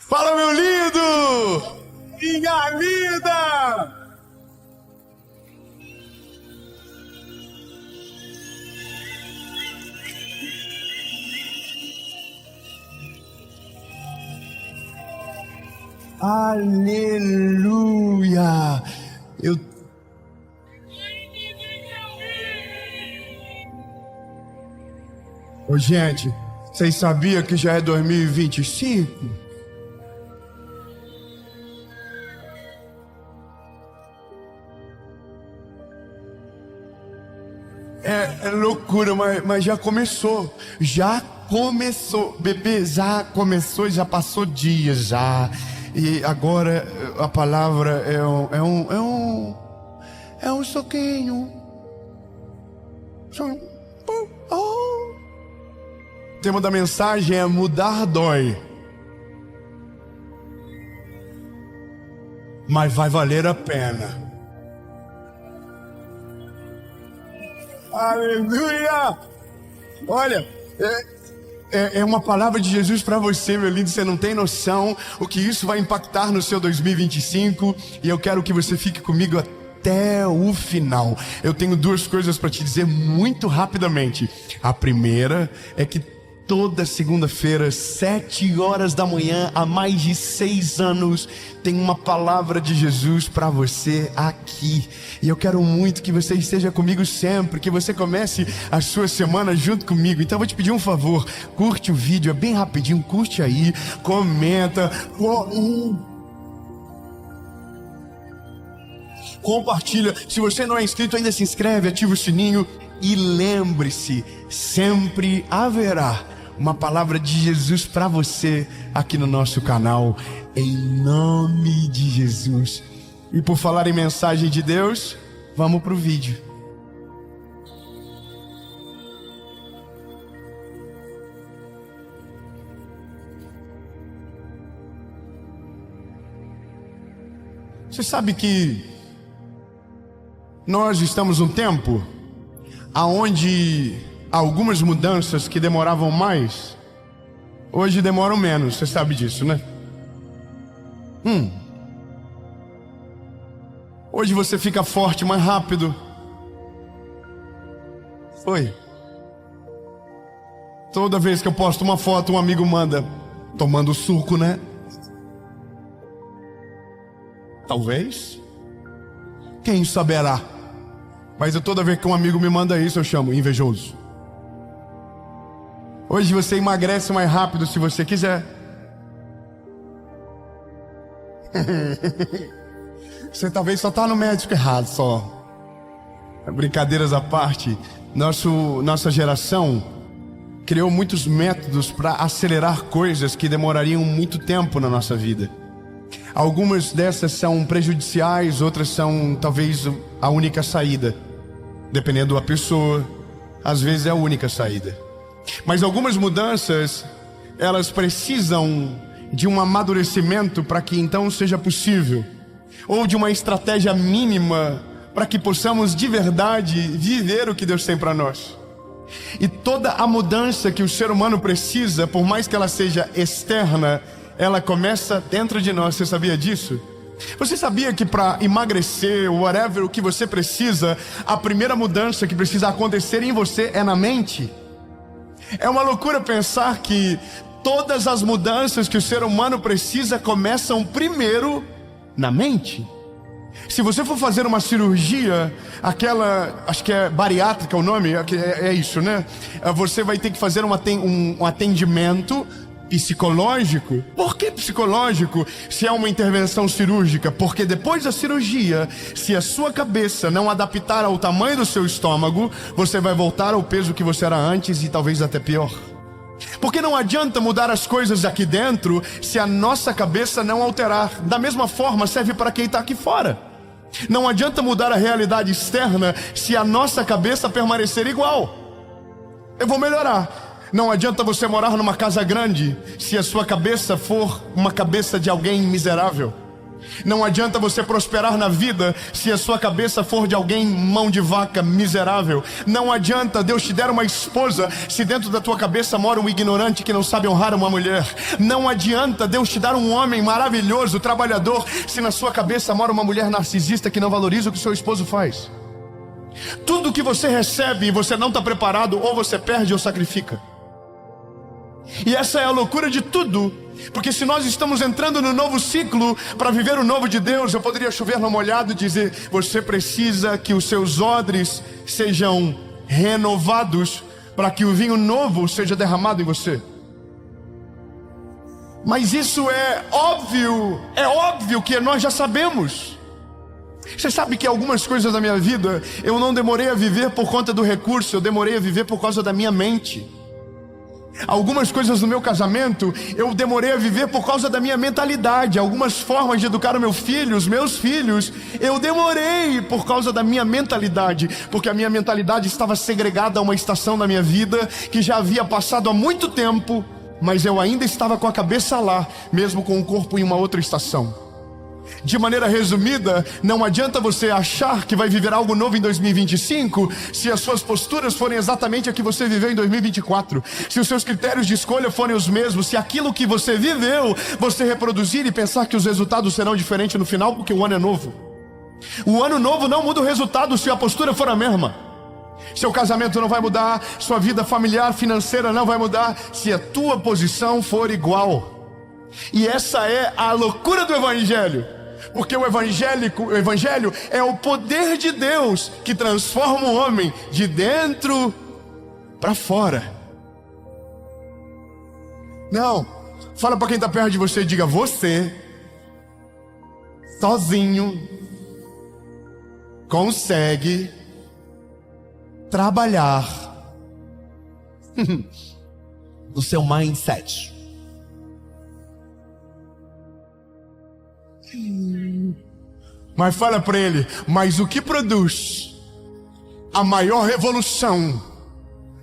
Fala, meu lindo! Minha linda! Aleluia! Ô, gente, vocês sabiam que já é 2025? É loucura, mas já começou. Já começou, bebê, já começou, já passou dias já. E agora a palavra é um soquinho. O tema da mensagem é mudar dói, mas vai valer a pena. Aleluia! Olha, é uma palavra de Jesus para você, meu lindo. Você não tem noção o que isso vai impactar no seu 2025. E eu quero que você fique comigo até o final. Eu tenho duas coisas para te dizer muito rapidamente. A primeira é que toda segunda-feira, 7 horas da manhã, há mais de 6 anos, tem uma palavra de Jesus para você aqui. E eu quero muito que você esteja comigo sempre, que você comece a sua semana junto comigo. Então eu vou te pedir um favor, curte o vídeo, é bem rapidinho, curte aí, comenta, compartilha. Se você não é inscrito ainda, se inscreve, ativa o sininho. E lembre-se, sempre haverá uma palavra de Jesus para você aqui no nosso canal, em nome de Jesus. E por falar em mensagem de Deus, vamos pro vídeo. Você sabe que nós estamos num tempo aonde algumas mudanças que demoravam mais, hoje demoram menos. Você sabe disso, né? Hoje você fica forte mais rápido. Foi. Toda vez que eu posto uma foto, um amigo manda tomando suco, né? Talvez. Quem saberá? Mas toda vez que um amigo me manda isso, eu chamo invejoso. Hoje você emagrece mais rápido se você quiser. Você talvez só está no médico errado só. Brincadeiras à parte, nossa geração criou muitos métodos para acelerar coisas que demorariam muito tempo na nossa vida. Algumas dessas são prejudiciais, outras são talvez a única saída. Dependendo da pessoa, às vezes é a única saída. Mas algumas mudanças, elas precisam de um amadurecimento para que então seja possível, ou de uma estratégia mínima para que possamos de verdade viver o que Deus tem para nós. E toda a mudança que o ser humano precisa, por mais que ela seja externa, ela começa dentro de nós. Você sabia disso? Você sabia que para emagrecer, whatever o que você precisa, a primeira mudança que precisa acontecer em você é na mente? É uma loucura pensar que todas as mudanças que o ser humano precisa começam primeiro na mente. Se você for fazer uma cirurgia, aquela, acho que é bariátrica o nome, é isso, né? Você vai ter que fazer um atendimento psicológico. Por que psicológico se é uma intervenção cirúrgica? Porque depois da cirurgia, se a sua cabeça não adaptar ao tamanho do seu estômago, você vai voltar ao peso que você era antes e talvez até pior. Porque não adianta mudar as coisas aqui dentro se a nossa cabeça não alterar. Da mesma forma serve para quem está aqui fora. Não adianta mudar a realidade externa se a nossa cabeça permanecer igual. Eu vou melhorar. Não adianta você morar numa casa grande se a sua cabeça for uma cabeça de alguém miserável. Não adianta você prosperar na vida se a sua cabeça for de alguém mão de vaca miserável. Não adianta Deus te der uma esposa se dentro da tua cabeça mora um ignorante que não sabe honrar uma mulher. Não adianta Deus te dar um homem maravilhoso, trabalhador, se na sua cabeça mora uma mulher narcisista que não valoriza o que seu esposo faz. Tudo que você recebe e você não está preparado, ou você perde ou sacrifica. E essa é a loucura de tudo, porque se nós estamos entrando no novo ciclo para viver o novo de Deus, eu poderia chover no molhado e dizer: você precisa que os seus odres sejam renovados para que o vinho novo seja derramado em você. Mas isso é óbvio que nós já sabemos. Você sabe que algumas coisas da minha vida eu não demorei a viver por conta do recurso, eu demorei a viver por causa da minha mente. Algumas coisas do meu casamento eu demorei a viver por causa da minha mentalidade. Algumas formas de educar os meus filhos, eu demorei por causa da minha mentalidade, porque a minha mentalidade estava segregada a uma estação da minha vida que já havia passado há muito tempo, mas eu ainda estava com a cabeça lá, mesmo com o corpo em uma outra estação. De maneira resumida, não adianta você achar que vai viver algo novo em 2025 se as suas posturas forem exatamente a que você viveu em 2024, se os seus critérios de escolha forem os mesmos, se aquilo que você viveu você reproduzir e pensar que os resultados serão diferentes no final, porque o ano é novo. O ano novo não muda o resultado se a postura for a mesma. Seu casamento não vai mudar, sua vida familiar, financeira não vai mudar se a tua posição for igual. E essa é a loucura do Evangelho. Porque o Evangelho é o poder de Deus que transforma o homem de dentro para fora. Não, fala para quem está perto de você e diga: você, sozinho, consegue trabalhar no seu mindset. Mas fala para ele: mas o que produz a maior revolução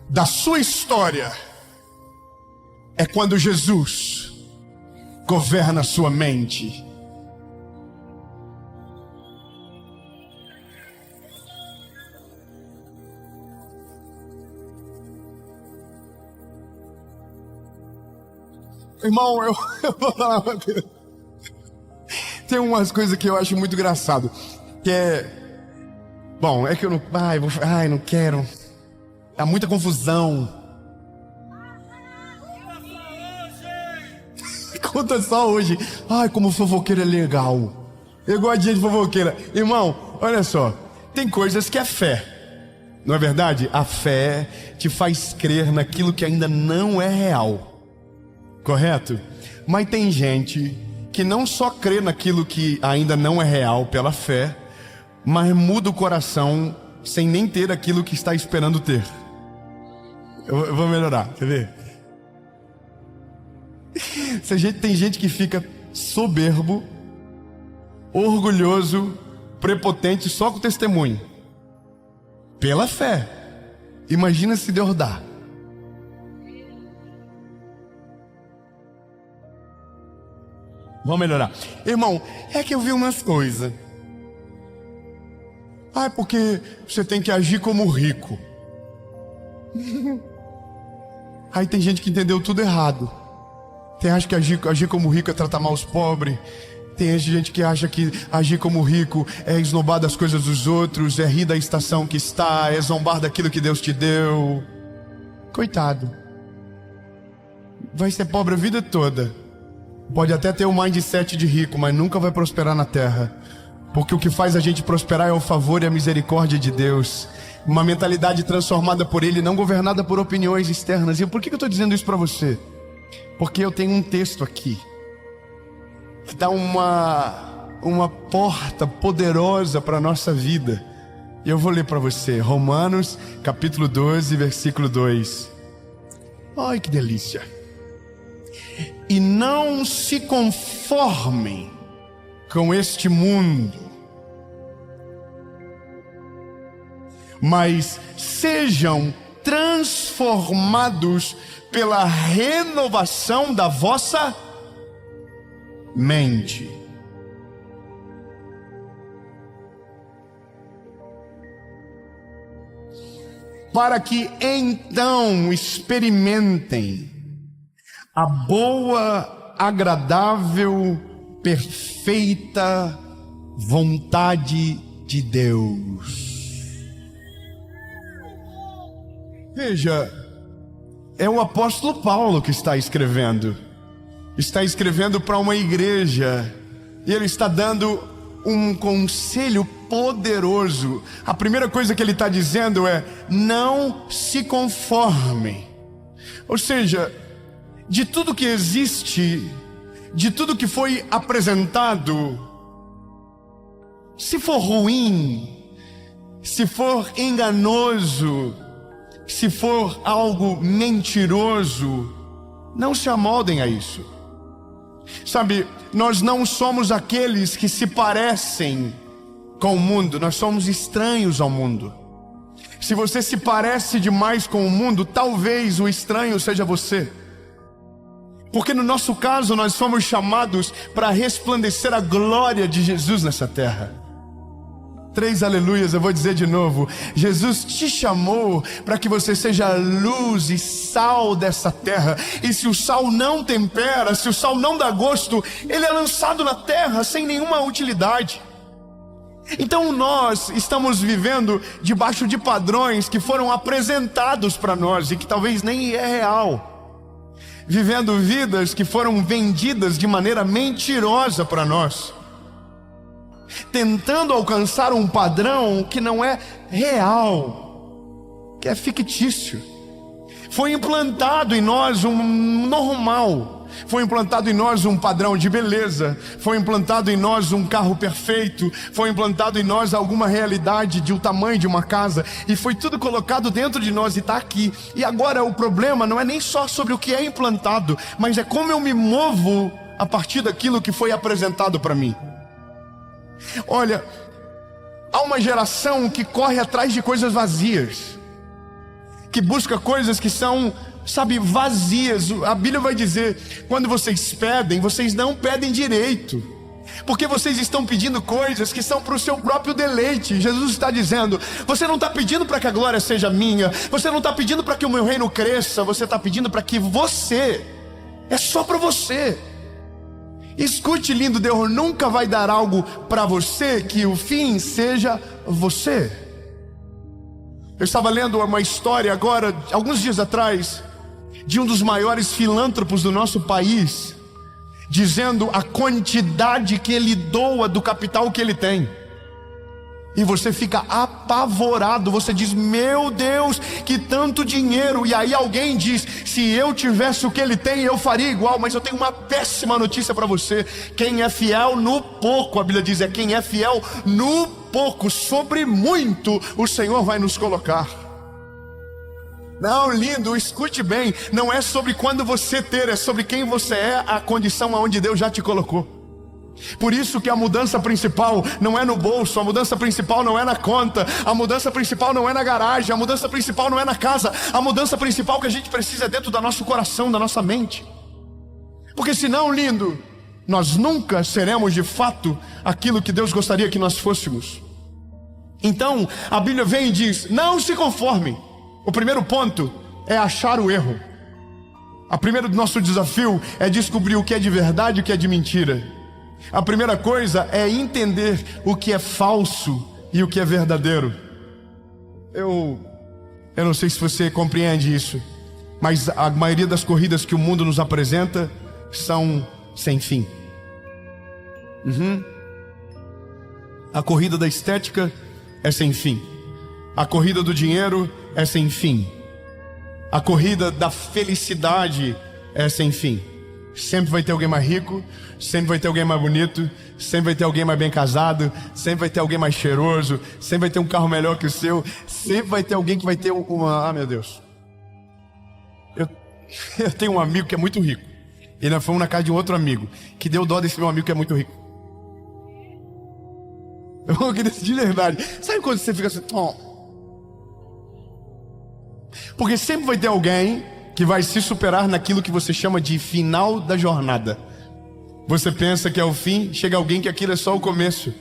da sua história é quando Jesus governa a sua mente. Irmão, eu vou falar uma coisa. Tem umas coisas que eu acho muito engraçado, que é... Bom, é que eu não... não quero. Há muita confusão. Conta só hoje. Ai, como fofoqueira é legal. Eu gosto de gente fofoqueira. Irmão, olha só. Tem coisas que é fé. Não é verdade? A fé te faz crer naquilo que ainda não é real. Correto? Mas tem gente que não só crê naquilo que ainda não é real pela fé, mas muda o coração sem nem ter aquilo que está esperando ter. Eu vou melhorar, quer ver? Tem gente que fica soberbo, orgulhoso, prepotente só com testemunho. Pela fé. Imagina se Deus dá. Vamos melhorar. Irmão, é que eu vi umas coisas. É porque você tem que agir como rico. Aí tem gente que entendeu tudo errado. Tem gente que agir como rico é tratar mal os pobres. Tem gente que acha que agir como rico é esnobar das coisas dos outros, é rir da estação que está, é zombar daquilo que Deus te deu. Coitado. Vai ser pobre a vida toda. Pode até ter o mindset de rico, mas nunca vai prosperar na terra. Porque o que faz a gente prosperar é o favor e a misericórdia de Deus. Uma mentalidade transformada por Ele, não governada por opiniões externas. E por que eu estou dizendo isso para você? Porque eu tenho um texto aqui que dá uma porta poderosa para a nossa vida. E eu vou ler para você. Romanos, capítulo 12, versículo 2. Ai, que delícia. E não se conformem com este mundo, mas sejam transformados pela renovação da vossa mente. para que então experimentem a boa, agradável, perfeita vontade de Deus. Veja, é o apóstolo Paulo que está escrevendo. Está escrevendo para uma igreja. E ele está dando um conselho poderoso. A primeira coisa que ele está dizendo é: não se conformem. Ou seja, de tudo que existe, de tudo que foi apresentado, se for ruim, se for enganoso, se for algo mentiroso, não se amoldem a isso. Sabe, nós não somos aqueles que se parecem com o mundo, nós somos estranhos ao mundo. Se você se parece demais com o mundo, talvez o estranho seja você. Porque no nosso caso nós fomos chamados para resplandecer a glória de Jesus nessa terra. 3 aleluias, eu vou dizer de novo. Jesus te chamou para que você seja luz e sal dessa terra. E se o sal não tempera, se o sal não dá gosto, ele é lançado na terra sem nenhuma utilidade. Então nós estamos vivendo debaixo de padrões que foram apresentados para nós e que talvez nem é real. Vivendo vidas que foram vendidas de maneira mentirosa para nós, tentando alcançar um padrão que não é real, que é fictício. Foi implantado em nós um normal, foi implantado em nós um padrão de beleza, foi implantado em nós um carro perfeito, foi implantado em nós alguma realidade de um tamanho de uma casa, e foi tudo colocado dentro de nós e está aqui. E agora o problema não é nem só sobre o que é implantado, mas é como eu me movo a partir daquilo que foi apresentado para mim. Olha, há uma geração que corre atrás de coisas vazias, que busca coisas que são, sabe, vazias. A Bíblia vai dizer: quando vocês pedem, vocês não pedem direito, porque vocês estão pedindo coisas que são para o seu próprio deleite. Jesus está dizendo: você não está pedindo para que a glória seja minha, você não está pedindo para que o meu reino cresça, você está pedindo para que você, é só para você. Escute, lindo, Deus nunca vai dar algo para você que o fim seja você. Eu estava lendo uma história agora, alguns dias atrás, de um dos maiores filântropos do nosso país, dizendo a quantidade que ele doa do capital que ele tem. E você fica apavorado, você diz: meu Deus, que tanto dinheiro. E aí alguém diz: se eu tivesse o que ele tem, eu faria igual. Mas eu tenho uma péssima notícia para você: quem é fiel no pouco, a Bíblia diz, é quem é fiel no pouco, sobre muito o Senhor vai nos colocar. Não, lindo, escute bem, não é sobre quando você ter, é sobre quem você é, a condição aonde Deus já te colocou. Por isso que a mudança principal não é no bolso, a mudança principal não é na conta, a mudança principal não é na garagem, a mudança principal não é na casa, a mudança principal que a gente precisa é dentro do nosso coração, da nossa mente. Porque senão, lindo, nós nunca seremos de fato aquilo que Deus gostaria que nós fôssemos. Então a Bíblia vem e diz: não se conforme. O primeiro ponto é achar o erro. A primeira do nosso desafio é descobrir o que é de verdade e o que é de mentira. A primeira coisa é entender o que é falso e o que é verdadeiro. Eu não sei se você compreende isso, mas a maioria das corridas que o mundo nos apresenta são sem fim. A corrida da estética é sem fim. A corrida do dinheiro é sem fim. A corrida da felicidade é sem fim. Sempre vai ter alguém mais rico, sempre vai ter alguém mais bonito, sempre vai ter alguém mais bem casado, sempre vai ter alguém mais cheiroso, sempre vai ter um carro melhor que o seu, sempre vai ter alguém que vai ter uma... Ah, meu Deus. Eu tenho um amigo que é muito rico. E nós fomos na casa de um outro amigo que deu dó desse meu amigo que é muito rico. Eu queria de verdade. Sabe quando você fica assim... Oh. Porque sempre vai ter alguém que vai se superar naquilo que você chama de final da jornada. Você pensa que é o fim, chega alguém que aquilo é só o começo.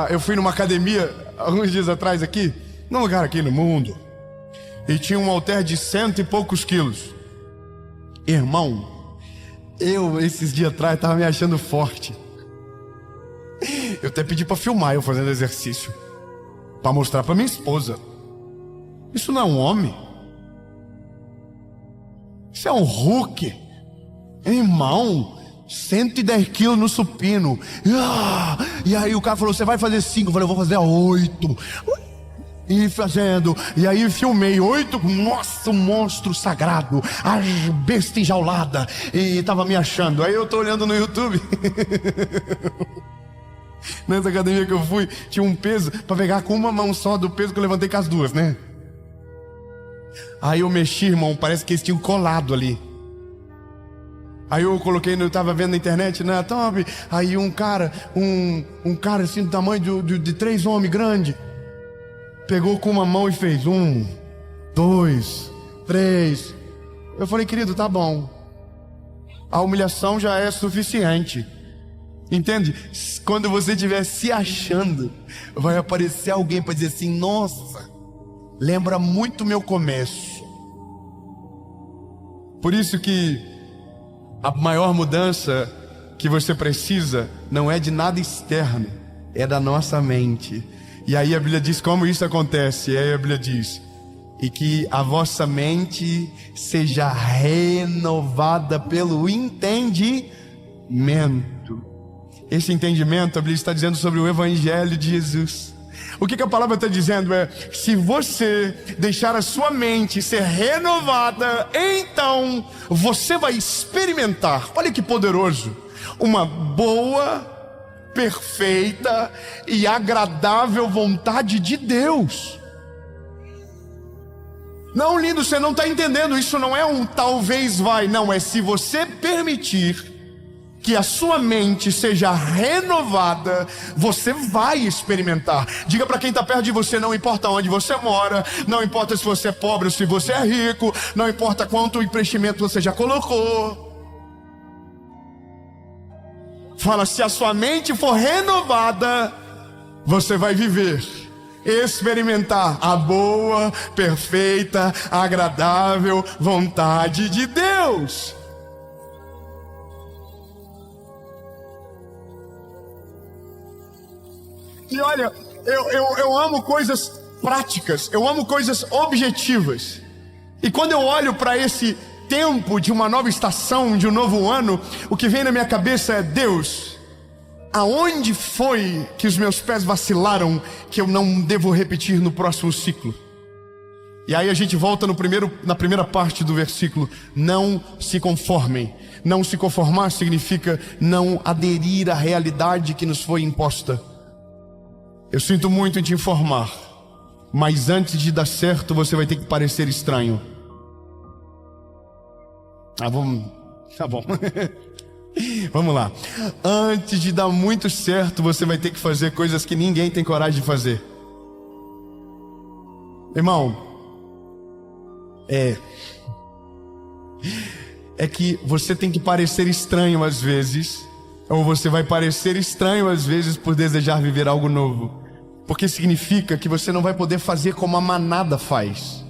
Eu fui numa academia alguns dias atrás aqui, num lugar aqui no mundo, e tinha um halter de 100 e poucos quilos. Irmão, eu esses dias atrás tava me achando forte. Eu até pedi para filmar eu fazendo exercício, para mostrar para minha esposa. Isso não é um homem, isso é um Hulk. Irmão, 110 quilos no supino. E aí o cara falou, você vai fazer 5? Eu falei, eu vou fazer 8. E fazendo, e aí filmei 8, nossa, um monstro sagrado, a besta enjaulada, e tava me achando. Aí eu tô olhando no YouTube. Nessa academia que eu fui, tinha um peso pra pegar com uma mão só do peso que eu levantei com as duas, né? Aí eu mexi, irmão, parece que eles tinham colado ali. Aí eu coloquei, eu tava vendo na internet, né, top. Aí um cara assim do tamanho de 3 homens grande, pegou com uma mão e fez 1, 2, 3. Eu falei, querido, tá bom. A humilhação já é suficiente. Entende? Quando você estiver se achando, vai aparecer alguém para dizer assim, nossa, lembra muito meu começo. Por isso que a maior mudança que você precisa não é de nada externo, é da nossa mente. E aí a Bíblia diz como isso acontece. E aí a Bíblia diz, e que a vossa mente seja renovada pelo entendimento. Esse entendimento, a Bíblia está dizendo sobre o Evangelho de Jesus. O que a palavra está dizendo é, se você deixar a sua mente ser renovada, então você vai experimentar, olha que poderoso, uma boa, perfeita e agradável vontade de Deus. Não, lindo, você não está entendendo. Isso não é um talvez vai. Não, é se você permitir que a sua mente seja renovada, você vai experimentar. Diga para quem está perto de você, não importa onde você mora, não importa se você é pobre ou se você é rico, não importa quanto investimento você já colocou. Fala, se a sua mente for renovada, você vai viver, experimentar a boa, perfeita, agradável vontade de Deus. E olha, eu amo coisas práticas, eu amo coisas objetivas. E quando eu olho para esse tempo de uma nova estação, de um novo ano, o que vem na minha cabeça é, Deus, aonde foi que os meus pés vacilaram que eu não devo repetir no próximo ciclo? E aí a gente volta na primeira parte do versículo, não se conformem. Não se conformar significa não aderir à realidade que nos foi imposta. Eu sinto muito em te informar, mas antes de dar certo, você vai ter que parecer estranho. Tá bom. Vamos lá. Antes de dar muito certo, você vai ter que fazer coisas que ninguém tem coragem de fazer. Irmão, é que você tem que parecer estranho às vezes, ou você vai parecer estranho às vezes por desejar viver algo novo. Porque significa que você não vai poder fazer como a manada faz.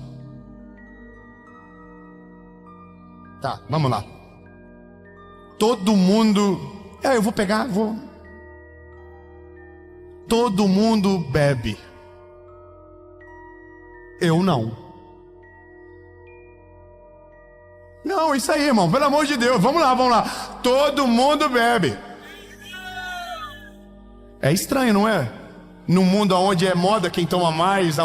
Tá, vamos lá. Todo mundo... Todo mundo bebe. Eu não. Não, isso aí, irmão, pelo amor de Deus, vamos lá. Todo mundo bebe. É estranho, não é? Num mundo onde é moda quem toma mais,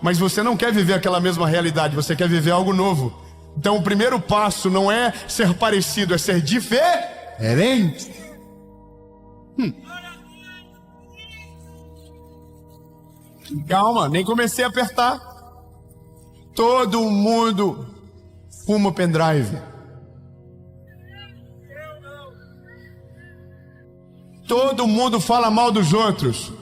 mas você não quer viver aquela mesma realidade, você quer viver algo novo. Então o primeiro passo não é ser parecido, é ser diferente. Calma, nem comecei a apertar. Todo mundo fuma pendrive. Todo mundo fala mal dos outros.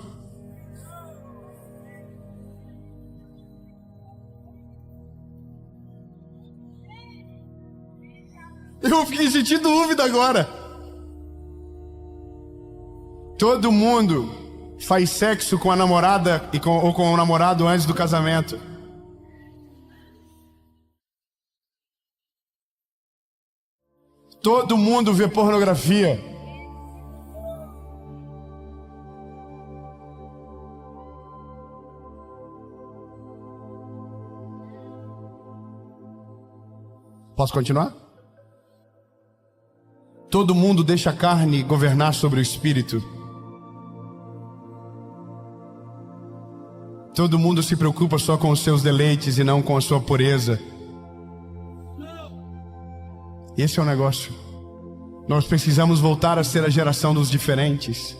Eu fiquei sentindo dúvida agora. Todo mundo faz sexo com a namorada ou com o namorado antes do casamento. Todo mundo vê pornografia. Posso continuar? Todo mundo deixa a carne governar sobre o espírito. Todo mundo se preocupa só com os seus deleites e não com a sua pureza. Esse é o negócio. Nós precisamos voltar a ser a geração dos diferentes.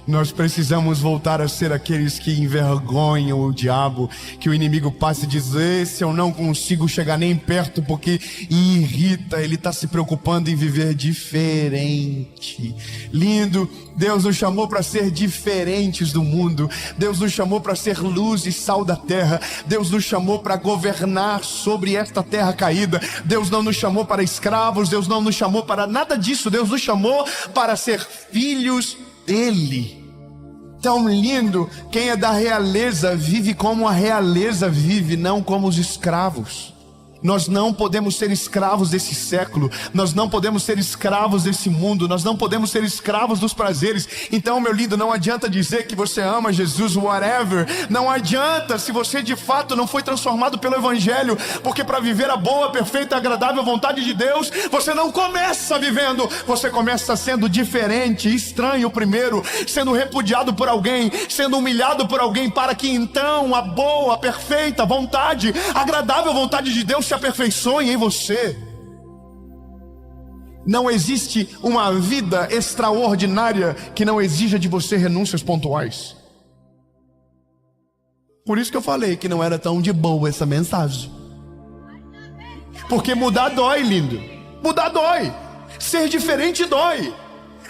Nós precisamos voltar a ser aqueles que envergonham o diabo, que o inimigo passa e diz: esse eu não consigo chegar nem perto porque irrita. Ele está se preocupando em viver diferente. Lindo, Deus nos chamou para ser diferentes do mundo. Deus nos chamou para ser luz e sal da terra. Deus nos chamou para governar sobre esta terra caída. Deus não nos chamou para escravos. Deus não nos chamou para nada disso. Deus nos chamou para ser filhos dele. Tão lindo. Quem é da realeza vive como a realeza vive, não como os escravos. Nós não podemos ser escravos desse século. Nós não podemos ser escravos desse mundo. Nós não podemos ser escravos dos prazeres. Então, meu lindo, não adianta dizer que você ama Jesus, whatever. Não adianta se você de fato não foi transformado pelo Evangelho. Porque para viver a boa, perfeita e agradável vontade de Deus, você não começa vivendo. Você começa sendo diferente, estranho primeiro, sendo repudiado por alguém, sendo humilhado por alguém, para que então a boa, perfeita vontade, agradável vontade de Deus se aperfeiçoe em você. Não existe uma vida extraordinária que não exija de você renúncias pontuais. Por isso que eu falei que não era tão de boa essa mensagem. Porque mudar dói, lindo. Mudar dói. Ser diferente dói.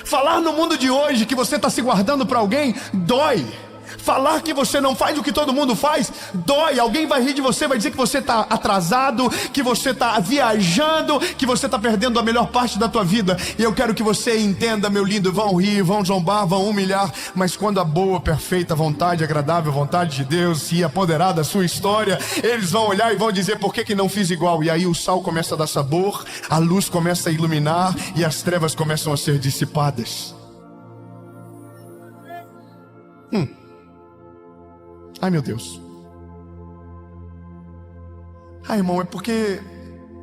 Falar no mundo de hoje que você está se guardando para alguém dói. Falar que você não faz o que todo mundo faz dói. Alguém vai rir de você, vai dizer que você está atrasado, que você está viajando, que você está perdendo a melhor parte da tua vida. E eu quero que você entenda, meu lindo. Vão rir, vão zombar, vão humilhar, mas quando a boa, perfeita vontade, agradável vontade de Deus se apoderar da sua história, eles vão olhar e vão dizer: por que não fiz igual? E aí o sal começa a dar sabor, a luz começa a iluminar e as trevas começam a ser dissipadas. Ai, meu Deus. Ai, irmão, é porque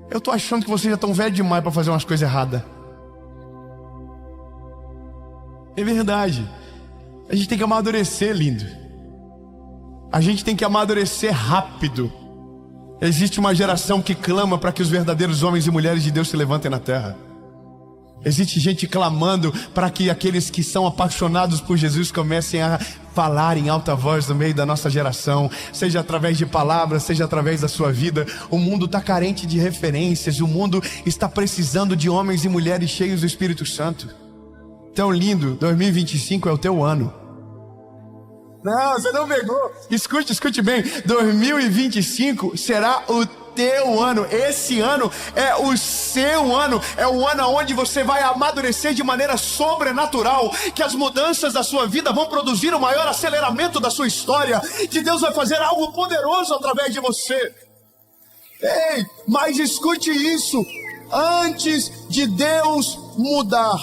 eu tô achando que vocês já estão velhos demais para fazer umas coisas erradas. É verdade. A gente tem que amadurecer, lindo. A gente tem que amadurecer rápido. Existe uma geração que clama para que os verdadeiros homens e mulheres de Deus se levantem na terra. Existe gente clamando para que aqueles que são apaixonados por Jesus comecem a falar em alta voz no meio da nossa geração, seja através de palavras, seja através da sua vida. O mundo está carente de referências, o mundo está precisando de homens e mulheres cheios do Espírito Santo. Tão lindo, 2025 é o teu ano. Não, você não pegou. Escute bem, 2025 será o teu ano. Esse ano é o seu ano. É o ano onde você vai amadurecer de maneira sobrenatural, que as mudanças da sua vida vão produzir o maior aceleramento da sua história, que Deus vai fazer algo poderoso através de você. Ei, mas escute isso. Antes de Deus mudar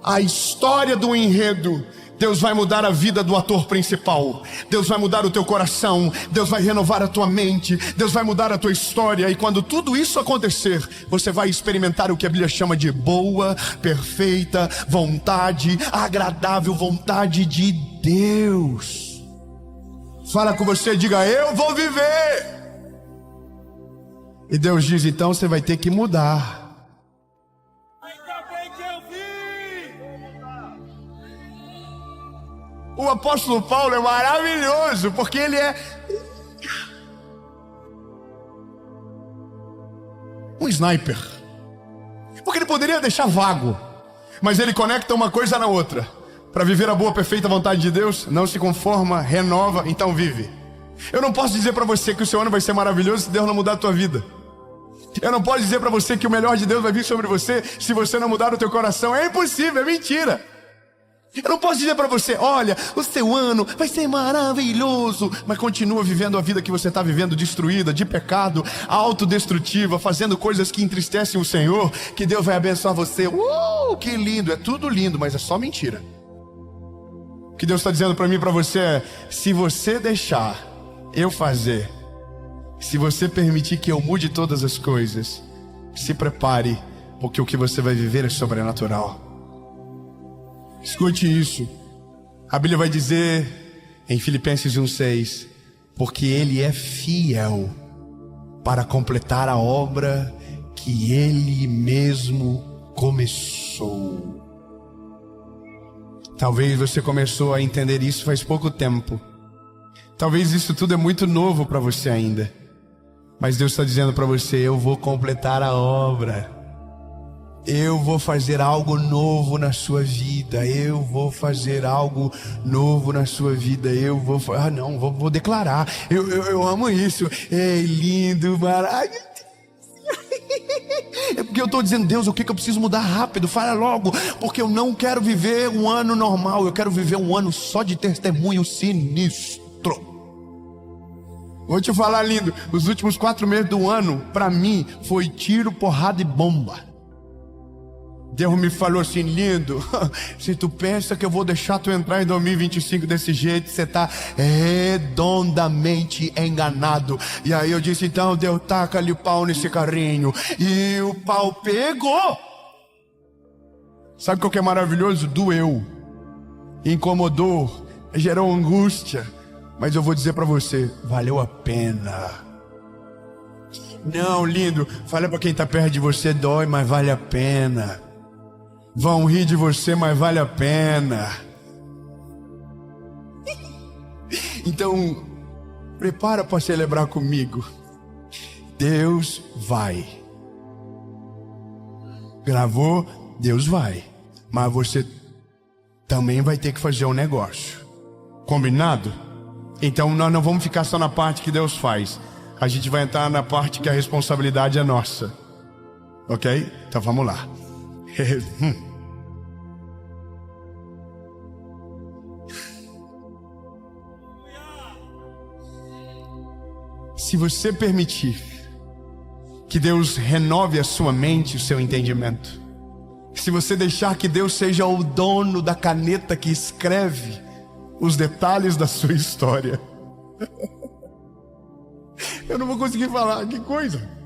a história do enredo, Deus vai mudar a vida do ator principal. Deus vai mudar o teu coração. Deus vai renovar a tua mente. Deus vai mudar a tua história. E quando tudo isso acontecer, você vai experimentar o que a Bíblia chama de boa, perfeita vontade, agradável vontade de Deus. Fala com você, diga: eu vou viver. E Deus diz: então você vai ter que mudar. O apóstolo Paulo é maravilhoso, porque ele é um sniper. Porque ele poderia deixar vago, mas ele conecta uma coisa na outra. Para viver a boa, perfeita vontade de Deus, não se conforma, renova, então vive. Eu não posso dizer para você que o seu ano vai ser maravilhoso se Deus não mudar a tua vida. Eu não posso dizer para você que o melhor de Deus vai vir sobre você se você não mudar o teu coração. É impossível, é mentira. Eu não posso dizer para você, olha, o seu ano vai ser maravilhoso, mas continua vivendo a vida que você está vivendo, destruída, de pecado, autodestrutiva, fazendo coisas que entristecem o Senhor, que Deus vai abençoar você. Que lindo, é tudo lindo, mas é só mentira. O que Deus está dizendo para mim e para você é, se você deixar eu fazer, se você permitir que eu mude todas as coisas, se prepare, porque o que você vai viver é sobrenatural. Escute isso. A Bíblia vai dizer em Filipenses 1:6, porque Ele é fiel para completar a obra que Ele mesmo começou. Talvez você começou a entender isso faz pouco tempo. Talvez isso tudo é muito novo para você ainda. Mas Deus está dizendo para você, eu vou completar a obra. Eu vou fazer algo novo na sua vida. Eu vou fazer algo novo na sua vida. Vou declarar. Eu amo isso. É lindo, maravilhoso. É porque eu estou dizendo, Deus, o que eu preciso mudar rápido? Fala logo, porque eu não quero viver um ano normal. Eu quero viver um ano só de testemunho sinistro. Vou te falar, lindo. Os últimos 4 meses do ano, para mim, foi tiro, porrada e bomba. Deus me falou assim, lindo, se tu pensa que eu vou deixar tu entrar em 2025 desse jeito, você tá redondamente enganado. E aí eu disse, então Deus, taca-lhe o pau nesse carrinho. E o pau pegou. Sabe o que é maravilhoso? Doeu, incomodou, gerou angústia. Mas eu vou dizer pra você, valeu a pena. Não, lindo, fala pra quem tá perto de você, dói, mas vale a pena. Vão rir de você, mas vale a pena. Então, prepara para celebrar comigo. Deus vai. Gravou? Deus vai. Mas você também vai ter que fazer um negócio. Combinado? Então nós não vamos ficar só na parte que Deus faz. A gente vai entrar na parte que a responsabilidade é nossa. Ok? Então vamos lá. Se você permitir que Deus renove a sua mente, o seu entendimento, se você deixar que Deus seja o dono da caneta que escreve os detalhes da sua história, eu não vou conseguir falar, que coisa.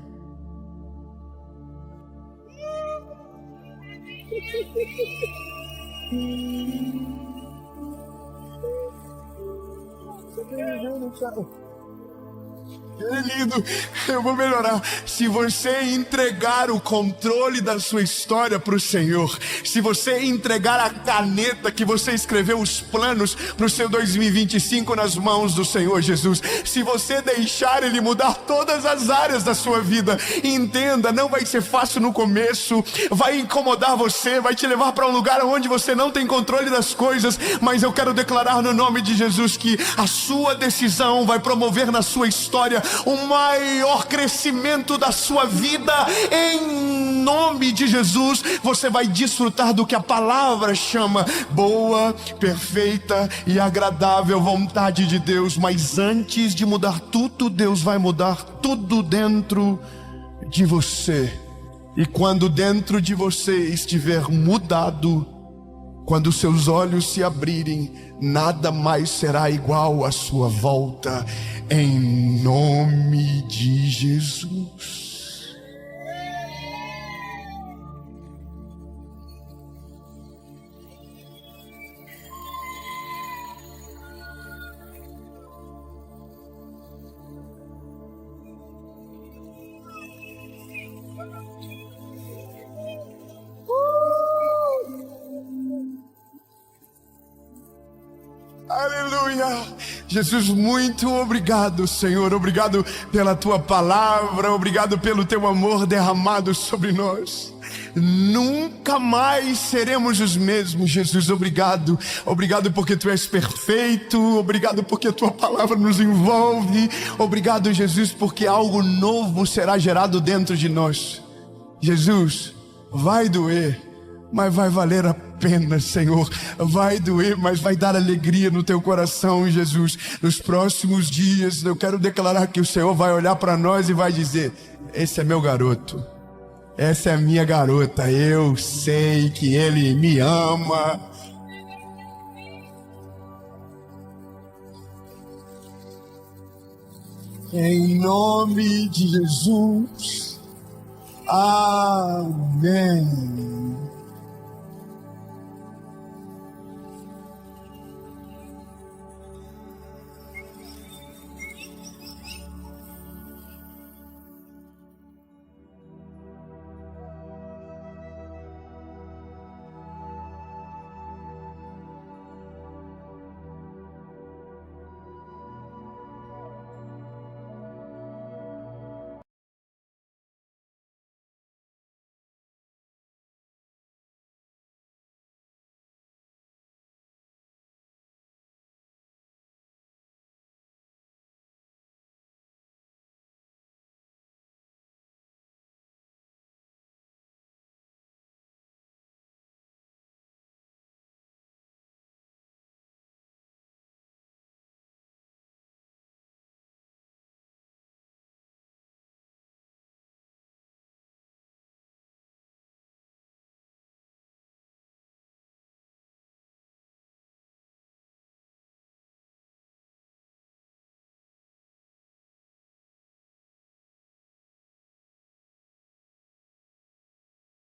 Querido, eu vou melhorar. Se você entregar o controle da sua história para o Senhor, se você entregar a caneta que você escreveu os planos para o seu 2025 nas mãos do Senhor Jesus, se você deixar Ele mudar todas as áreas da sua vida, entenda, não vai ser fácil no começo, vai incomodar você, vai te levar para um lugar onde você não tem controle das coisas, mas eu quero declarar no nome de Jesus que a sua decisão vai promover na sua história o maior crescimento da sua vida. Em nome de Jesus, você vai desfrutar do que a palavra chama boa, perfeita e agradável vontade de Deus. Mas antes de mudar tudo, Deus vai mudar tudo dentro de você. E quando dentro de você estiver mudado, quando seus olhos se abrirem, nada mais será igual à sua volta, em nome de Jesus. Aleluia. Aleluia. Jesus, muito obrigado, Senhor. Obrigado pela tua palavra. Obrigado pelo teu amor derramado sobre nós. Nunca mais seremos os mesmos, Jesus. Obrigado. Obrigado porque tu és perfeito. Obrigado porque a tua palavra nos envolve. Obrigado, Jesus, porque algo novo será gerado dentro de nós. Jesus, vai doer, mas vai valer a pena, Senhor. Vai doer, mas vai dar alegria no teu coração, Jesus. Nos próximos dias, eu quero declarar que o Senhor vai olhar para nós e vai dizer: esse é meu garoto. Essa é a minha garota. Eu sei que Ele me ama. Em nome de Jesus. Amém.